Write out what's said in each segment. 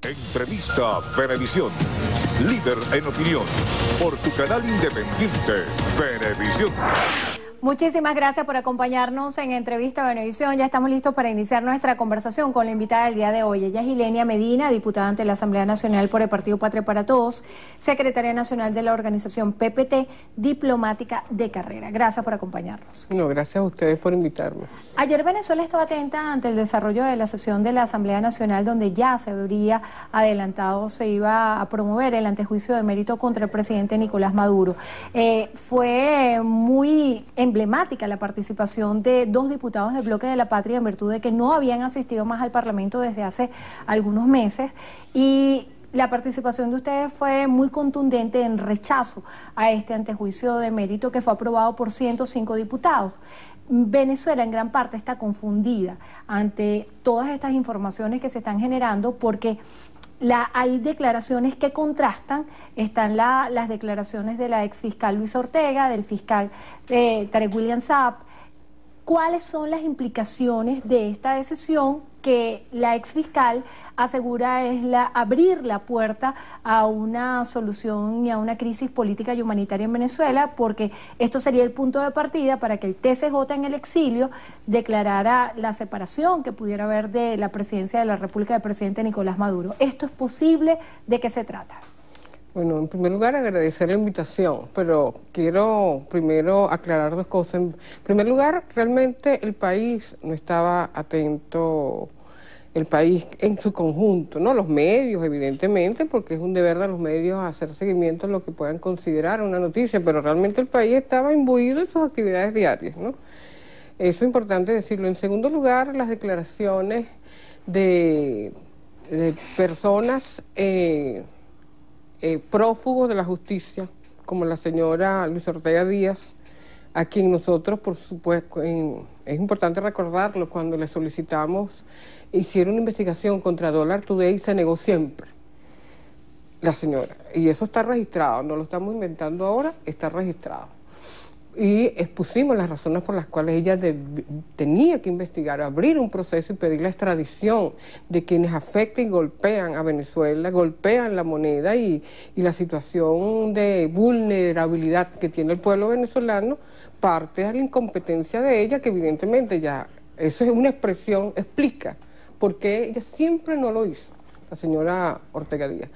Entrevista Venevisión. Líder en opinión. Por tu canal independiente, Venevisión. Muchísimas gracias por acompañarnos en Entrevista Venevisión. Ya estamos listos para iniciar nuestra conversación con la invitada del día de hoy. Ella es Ilenia Medina, diputada ante la Asamblea Nacional por el Partido Patria para Todos, secretaria nacional de la organización PPT, diplomática de carrera. Gracias por acompañarnos. No, gracias a ustedes por invitarme. Ayer Venezuela estaba atenta ante el desarrollo de la sesión de la Asamblea Nacional, donde ya se habría adelantado, se iba a promover el antejuicio de mérito contra el presidente Nicolás Maduro. Fue muy emblemática la participación de dos diputados del Bloque de la Patria en virtud de que no habían asistido más al Parlamento desde hace algunos meses, y la participación de ustedes fue muy contundente en rechazo a este antejuicio de mérito que fue aprobado por 105 diputados. Venezuela en gran parte está confundida ante todas estas informaciones que se están generando porque hay declaraciones que contrastan. Están las declaraciones de la exfiscal Luisa Ortega, del fiscal Tarek William Saab. ¿Cuáles son las implicaciones de esta decisión que la exfiscal asegura es abrir la puerta a una solución y a una crisis política y humanitaria en Venezuela? Porque esto sería el punto de partida para que el TCJ en el exilio declarara la separación que pudiera haber de la presidencia de la República del presidente Nicolás Maduro. ¿Esto es posible? ¿De qué se trata? Bueno, en primer lugar agradecer la invitación, pero quiero primero aclarar dos cosas. En primer lugar, realmente el país no estaba atento, el país en su conjunto, ¿no? Los medios, evidentemente, porque es un deber de los medios hacer seguimiento a lo que puedan considerar una noticia, pero realmente el país estaba imbuido en sus actividades diarias, ¿no? Eso es importante decirlo. En segundo lugar, las declaraciones de personas prófugos de la justicia, como la señora Luisa Ortega Díaz, a quien nosotros, por supuesto, es importante recordarlo, cuando le solicitamos hiciera una investigación contra Dollar Today, se negó siempre la señora, y eso está registrado, no lo estamos inventando ahora, está registrado. Y expusimos las razones por las cuales ella tenía que investigar, abrir un proceso y pedir la extradición de quienes afectan y golpean a Venezuela, golpean la moneda y la situación de vulnerabilidad que tiene el pueblo venezolano, parte de la incompetencia de ella, que evidentemente ya, eso es una expresión, explica por qué ella siempre no lo hizo, la señora Ortega Díaz.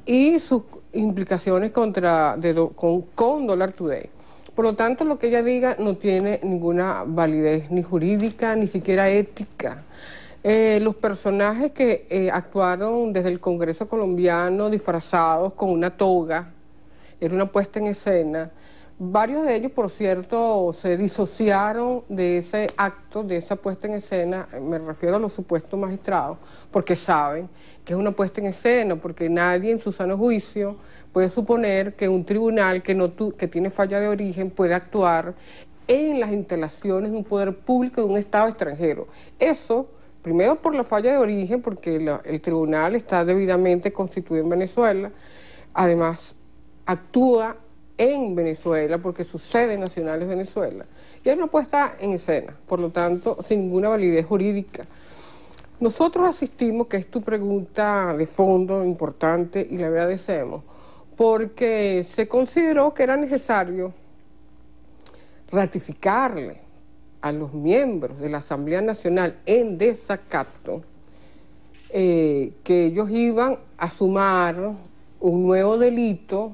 Y sus implicaciones con Dollar Today. Por lo tanto, lo que ella diga no tiene ninguna validez ni jurídica, ni siquiera ética. Los personajes que actuaron desde el Congreso colombiano disfrazados con una toga, era una puesta en escena. Varios de ellos, por cierto, se disociaron de ese acto, de esa puesta en escena, me refiero a los supuestos magistrados, porque saben que es una puesta en escena, porque nadie en su sano juicio puede suponer que un tribunal que tiene falla de origen puede actuar en las instalaciones de un poder público de un Estado extranjero. Eso, primero por la falla de origen, porque el tribunal está debidamente constituido en Venezuela, además actúa en Venezuela porque su sede nacional es Venezuela, y es una puesta en escena, por lo tanto, sin ninguna validez jurídica. Nosotros asistimos, que es tu pregunta de fondo importante, y le agradecemos, porque se consideró que era necesario ratificarle a los miembros de la Asamblea Nacional en desacato que ellos iban a sumar un nuevo delito,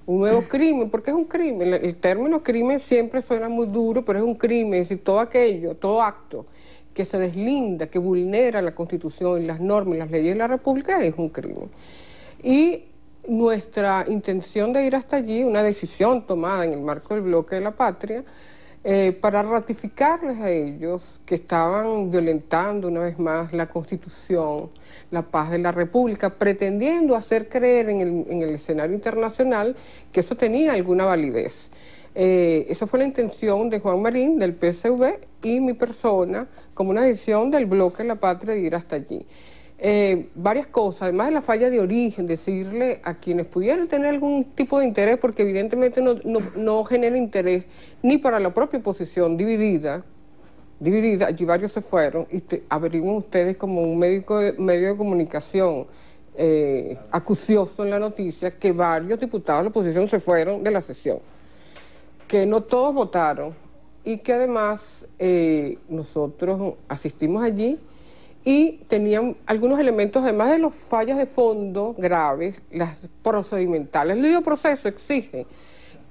un nuevo crimen, porque es un crimen. El término crimen siempre suena muy duro, pero es un crimen, es decir, todo aquello, todo acto que se deslinda, que vulnera la Constitución y las normas y las leyes de la República es un crimen. Y nuestra intención de ir hasta allí, una decisión tomada en el marco del Bloque de la Patria, para ratificarles a ellos que estaban violentando una vez más la Constitución, la paz de la República, pretendiendo hacer creer en el escenario internacional que eso tenía alguna validez. Esa fue la intención de Juan Marín, del PSV, y mi persona, como una decisión del Bloque de la Patria de ir hasta allí. Varias cosas, además de la falla de origen, decirle a quienes pudieran tener algún tipo de interés, porque evidentemente no genera interés ni para la propia oposición dividida, dividida, allí varios se fueron, y averiguan ustedes como un medio de comunicación acucioso en la noticia que varios diputados de la oposición se fueron de la sesión, que no todos votaron y que además nosotros asistimos allí y tenían algunos elementos, además de los fallas de fondo graves, las procedimentales. El debido proceso exige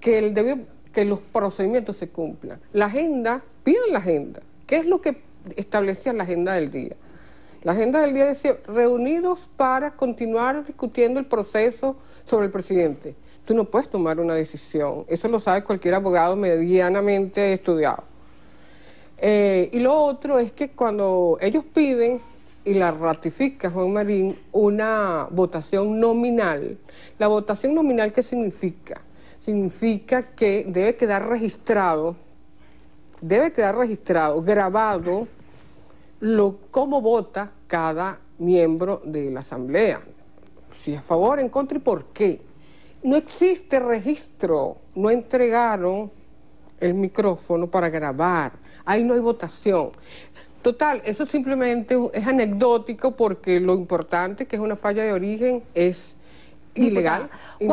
que los procedimientos se cumplan. La agenda, pidan la agenda. ¿Qué es lo que establecía la agenda del día? La agenda del día decía, reunidos para continuar discutiendo el proceso sobre el presidente. Tú no puedes tomar una decisión, eso lo sabe cualquier abogado medianamente estudiado. Y lo otro es que cuando ellos piden, y la ratifica Juan Marín, una votación nominal. ¿La votación nominal qué significa? Significa que debe quedar registrado, grabado, cómo vota cada miembro de la Asamblea. Si a favor, en contra y por qué. No existe registro, no entregaron el micrófono para grabar, ahí no hay votación. Total, eso simplemente es anecdótico porque lo importante, que es una falla de origen, es ilegal. El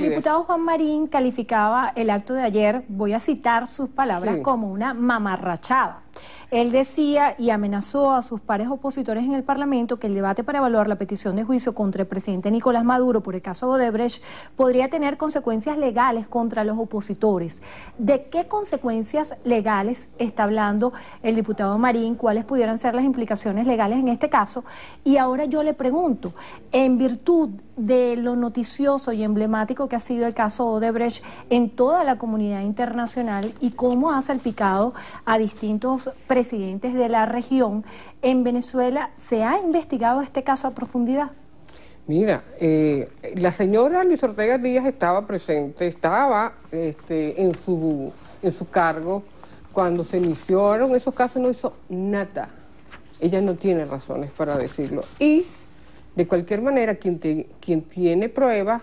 diputado Juan Marín calificaba el acto de ayer, voy a citar sus palabras, como una mamarrachada. Él decía y amenazó a sus pares opositores en el Parlamento que el debate para evaluar la petición de juicio contra el presidente Nicolás Maduro por el caso Odebrecht podría tener consecuencias legales contra los opositores. ¿De qué consecuencias legales está hablando el diputado Marín? ¿Cuáles pudieran ser las implicaciones legales en este caso? Y ahora yo le pregunto, en virtud de lo noticioso y emblemático que ha sido el caso Odebrecht en toda la comunidad internacional y cómo ha salpicado a distintos presidentes de la región, en Venezuela, ¿se ha investigado este caso a profundidad? Mira, la señora Luis Ortega Díaz estaba presente, estaba en su cargo cuando se iniciaron esos casos, no hizo nada. Ella no tiene razones para decirlo. Y de cualquier manera, quien tiene pruebas,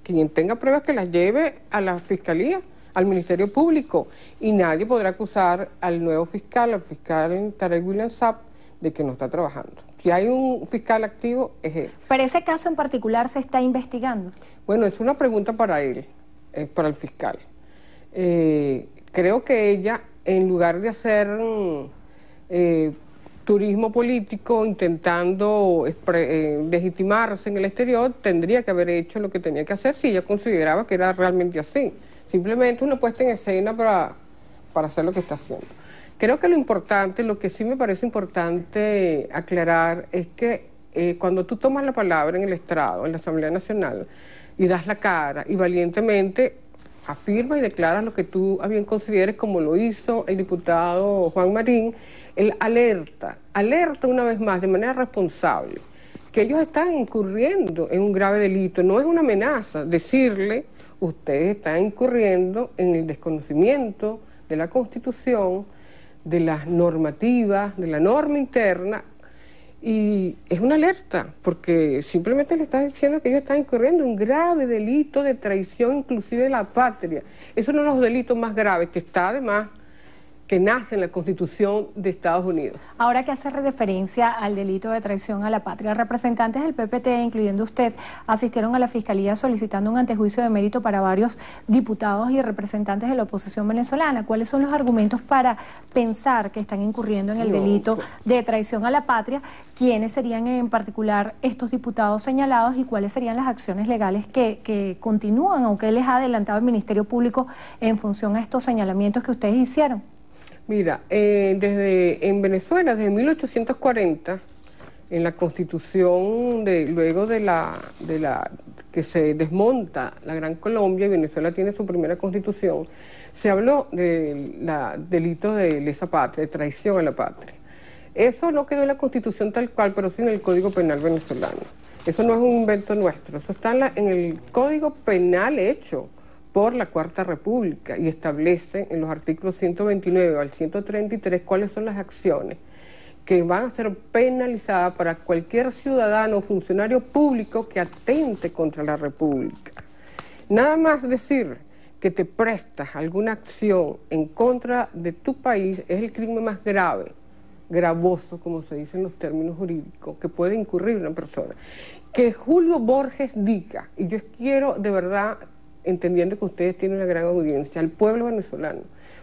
quien tenga pruebas, que las lleve a la Fiscalía, al Ministerio Público, y nadie podrá acusar al nuevo fiscal, al fiscal Tarek William Saab, de que no está trabajando. Si hay un fiscal activo, es él. ¿Pero ese caso en particular se está investigando? Bueno, es una pregunta para él, para el fiscal. Creo que ella, en lugar de hacer turismo político, intentando legitimarse en el exterior, tendría que haber hecho lo que tenía que hacer si ella consideraba que era realmente así. Simplemente una puesta en escena para hacer lo que está haciendo. Creo que lo que sí me parece importante aclarar es que cuando tú tomas la palabra en el estrado, en la Asamblea Nacional, y das la cara y valientemente afirmas y declaras lo que tú a bien consideres, como lo hizo el diputado Juan Marín, él alerta una vez más de manera responsable que ellos están incurriendo en un grave delito. No es una amenaza decirle, ustedes están incurriendo en el desconocimiento de la Constitución, de las normativas, de la norma interna, y es una alerta, porque simplemente le está diciendo que ellos están incurriendo en un grave delito de traición, inclusive de la patria. Es uno de los delitos más graves, que está además, que nace en la Constitución de Estados Unidos. Ahora que hace referencia al delito de traición a la patria, representantes del PPT, incluyendo usted, asistieron a la Fiscalía solicitando un antejuicio de mérito para varios diputados y representantes de la oposición venezolana. ¿Cuáles son los argumentos para pensar que están incurriendo en el delito de traición a la patria? ¿Quiénes serían en particular estos diputados señalados y cuáles serían las acciones legales que continúan, aunque les ha adelantado el Ministerio Público en función a estos señalamientos que ustedes hicieron? Mira, en Venezuela, desde 1840, en la Constitución, luego de que se desmonta la Gran Colombia y Venezuela tiene su primera Constitución, se habló del delito de lesa patria, de traición a la patria. Eso no quedó en la Constitución tal cual, pero sí en el Código Penal venezolano. Eso no es un invento nuestro, eso está en el Código Penal hecho por la Cuarta República y establece en los artículos 129 al 133 cuáles son las acciones que van a ser penalizadas para cualquier ciudadano o funcionario público que atente contra la República. Nada más decir que te prestas alguna acción en contra de tu país es el crimen más grave, gravoso, como se dice en los términos jurídicos, que puede incurrir una persona. Que Julio Borges diga, y yo quiero de verdad, entendiendo que ustedes tienen una gran audiencia, al pueblo venezolano,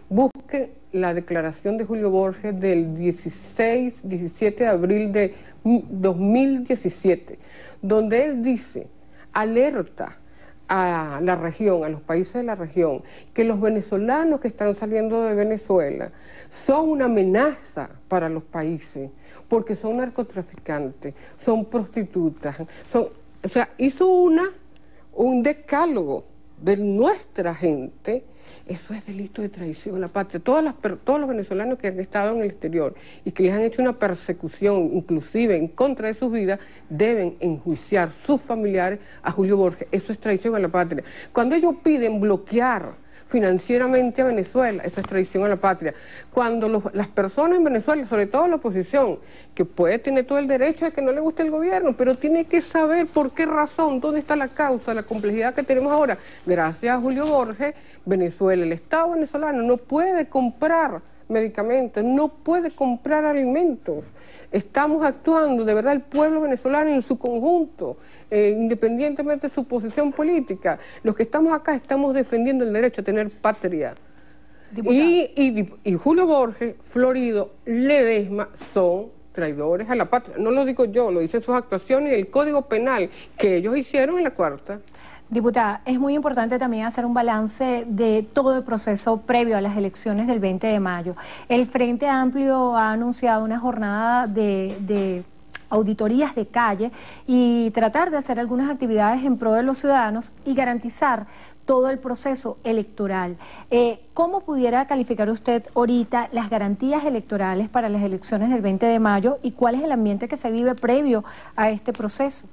busquen la declaración de Julio Borges del 17 de abril de 2017, donde él dice, alerta a la región, a los países de la región, que los venezolanos que están saliendo de Venezuela son una amenaza para los países, porque son narcotraficantes, son prostitutas, o sea, hizo un decálogo de nuestra gente. Eso es delito de traición a la patria. Todos los venezolanos que han estado en el exterior y que les han hecho una persecución, inclusive en contra de sus vidas, deben enjuiciar sus familiares a Julio Borges. Eso es traición a la patria. Cuando ellos piden bloquear financieramente a Venezuela, eso es traición a la patria. Cuando las personas en Venezuela, sobre todo la oposición, que puede tener todo el derecho de que no le guste el gobierno, pero tiene que saber por qué razón, dónde está la causa, la complejidad que tenemos ahora. Gracias a Julio Borges, Venezuela, el Estado venezolano no puede comprar medicamentos, no puede comprar alimentos. Estamos actuando, de verdad, el pueblo venezolano en su conjunto, independientemente de su posición política. Los que estamos acá estamos defendiendo el derecho a tener patria. Y Julio Borges, Florido, Ledesma son traidores a la patria. No lo digo yo, lo dicen sus actuaciones y el Código Penal que ellos hicieron en la cuarta. Diputada, es muy importante también hacer un balance de todo el proceso previo a las elecciones del 20 de mayo. El Frente Amplio ha anunciado una jornada de auditorías de calle y tratar de hacer algunas actividades en pro de los ciudadanos y garantizar todo el proceso electoral. ¿Cómo pudiera calificar usted ahorita las garantías electorales para las elecciones del 20 de mayo y cuál es el ambiente que se vive previo a este proceso?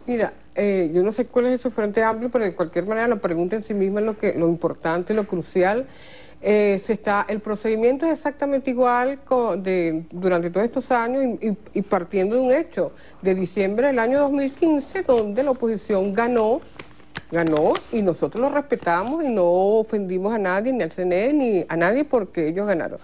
Mira, yo no sé cuál es ese Frente Amplio, pero de cualquier manera la pregunta en sí misma es lo importante, lo crucial. El procedimiento es exactamente igual durante todos estos años y partiendo de un hecho de diciembre del año 2015, donde la oposición ganó y nosotros lo respetamos y no ofendimos a nadie, ni al CNE, ni a nadie porque ellos ganaron.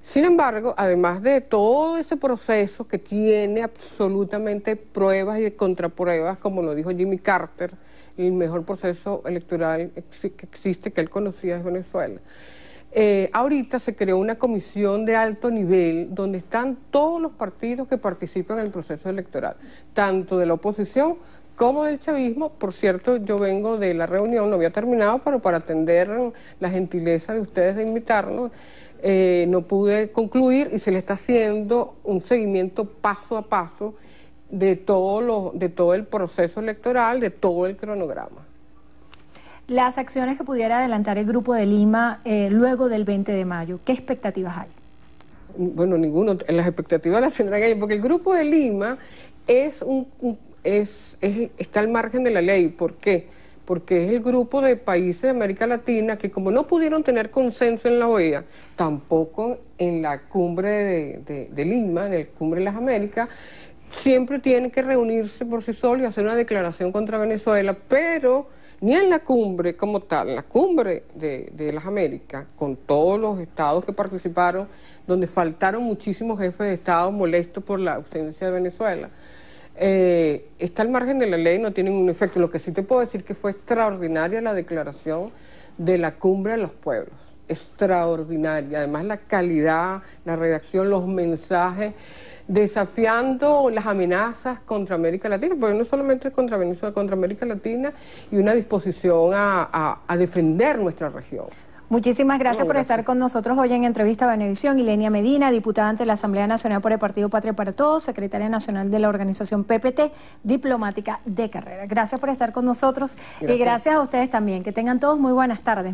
Sin embargo, además de todo ese proceso que tiene absolutamente pruebas y contrapruebas, como lo dijo Jimmy Carter, el mejor proceso electoral que existe, que él conocía de Venezuela, ahorita se creó una comisión de alto nivel donde están todos los partidos que participan en el proceso electoral, tanto de la oposición como del chavismo. Por cierto, yo vengo de la reunión, no había terminado, pero para atender la gentileza de ustedes de invitarnos, no pude concluir y se le está haciendo un seguimiento paso a paso de todo el proceso electoral, de todo el cronograma. Las acciones que pudiera adelantar el Grupo de Lima luego del 20 de mayo, ¿qué expectativas hay? Bueno, ninguno. Las expectativas las tendrán ellos, porque el Grupo de Lima está al margen de la ley. ¿Por qué? Porque es el grupo de países de América Latina que, como no pudieron tener consenso en la OEA, tampoco en la cumbre de Lima, en la cumbre de las Américas, siempre tienen que reunirse por sí solos y hacer una declaración contra Venezuela, pero ni en la cumbre como tal, en la cumbre de las Américas, con todos los estados que participaron, donde faltaron muchísimos jefes de estado molestos por la ausencia de Venezuela, está al margen de la ley, no tienen un efecto. Lo que sí te puedo decir que fue extraordinaria la declaración de la Cumbre de los Pueblos, extraordinaria, además la calidad, la redacción, los mensajes, desafiando las amenazas contra América Latina, porque no solamente contra Venezuela, contra América Latina, y una disposición a defender nuestra región. Muchísimas gracias por estar con nosotros hoy en Entrevista a Venevisión. Ilenia Medina, diputada ante la Asamblea Nacional por el Partido Patria para Todos, secretaria nacional de la organización PPT, diplomática de carrera. Gracias por estar con nosotros y gracias a ustedes también. Que tengan todos muy buenas tardes.